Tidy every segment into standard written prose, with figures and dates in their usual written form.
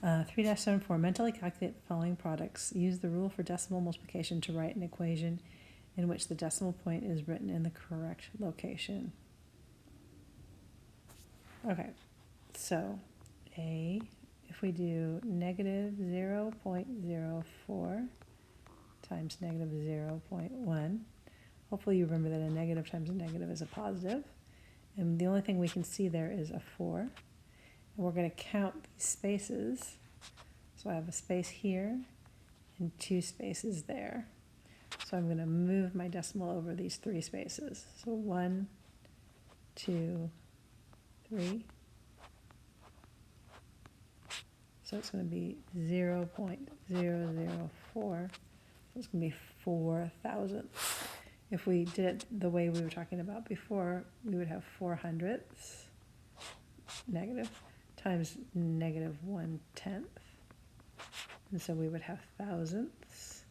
3-74, mentally calculate the following products. Use the rule for decimal multiplication to write an equation in which the decimal point is written in the correct location. Okay, so if we do negative 0.04 times negative 0.1, hopefully you remember that a negative times a negative is a positive, and the only thing we can see there is a 4. And we're going to count these spaces. So I have a space here and 2 spaces there. So I'm going to move my decimal over these 3 spaces. So 1, 2, 3. So it's going to be 0.004. So it's going to be 4 thousandths. If we did it the way we were talking about before, we would have 4 hundredths negative times negative 1/10. And so we would have thousandths.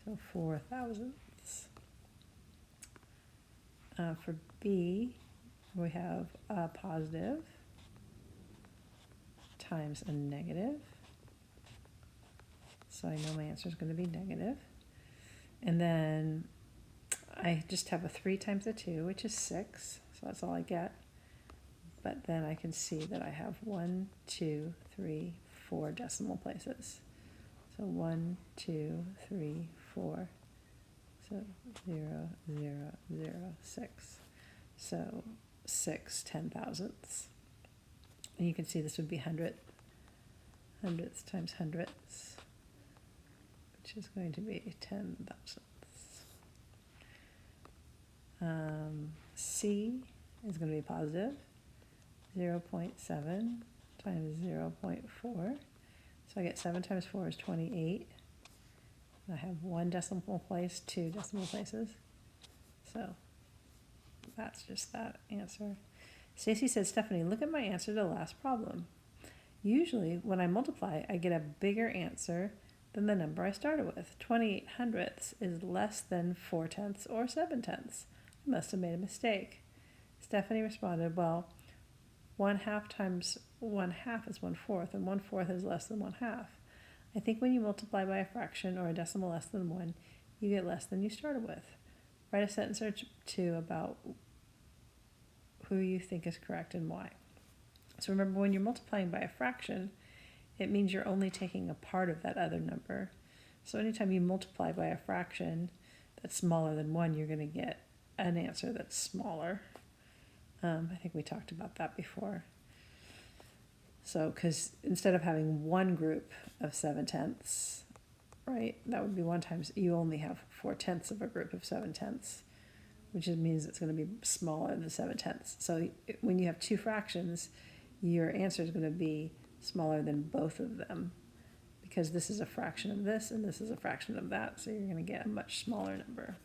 So 4 thousandths. For B, we have a positive times a negative. So I know my answer is going to be negative. And then I just have a 3 times a 2, which is 6. So that's all I get. But then I can see that I have 1, 2, 3, 4 decimal places. So 1, 2, 3, 4. So 0, 0, 0, 6. So 6 10,000ths. And you can see this would be hundredths times hundredths, which is going to be 10 thousandths. C is going to be positive 0.7 times 0.4. So I get 7 times 4 is 28. I have 1 decimal place, 2 decimal places. So that's just that answer. Stacy said, Stephanie, look at my answer to the last problem. Usually when I multiply, I get a bigger answer than the number I started with. 28 hundredths is less than 4 tenths or 7 tenths. I must have made a mistake. Stephanie responded, well, 1/2 times 1/2 is 1/4, and 1/4 is less than 1/2. I think when you multiply by a fraction or a decimal less than 1, you get less than you started with. Write a sentence or two about who you think is correct and why. So remember, when you're multiplying by a fraction, it means you're only taking a part of that other number. So anytime you multiply by a fraction that's smaller than 1, you're going to get an answer that's smaller. I think we talked about that before. So, because instead of having one group of 7 tenths, right, that would be 1 times, you only have 4 tenths of a group of 7 tenths, which means it's going to be smaller than 7 tenths. So when you have 2 fractions, your answer is going to be smaller than both of them, because this is a fraction of this and this is a fraction of that, so you're going to get a much smaller number.